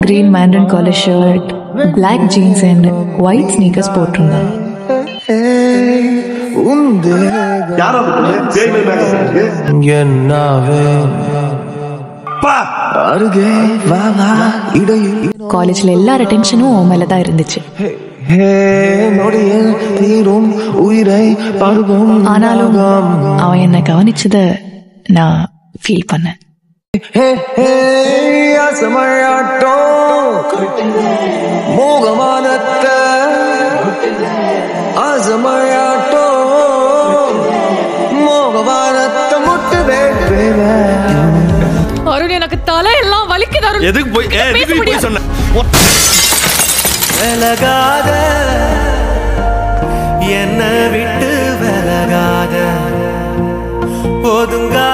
green mandarin collar shirt, black jeans and white sneakers போட்டிருந்தான். காலேஜ்ல எல்லார் அட்டென்ஷனும் உன் மேலதான் இருந்துச்சு. ஆனாலும் அவன் என்ன கவனிச்சத நான் ஃபீல் பண்ணேன். அருண், எனக்கு தலை எல்லாம் வலிக்குது. எதுக்கு போய் சொன்ன? விலகாத என்ன விட்டு விலகாத ஒதுங்கா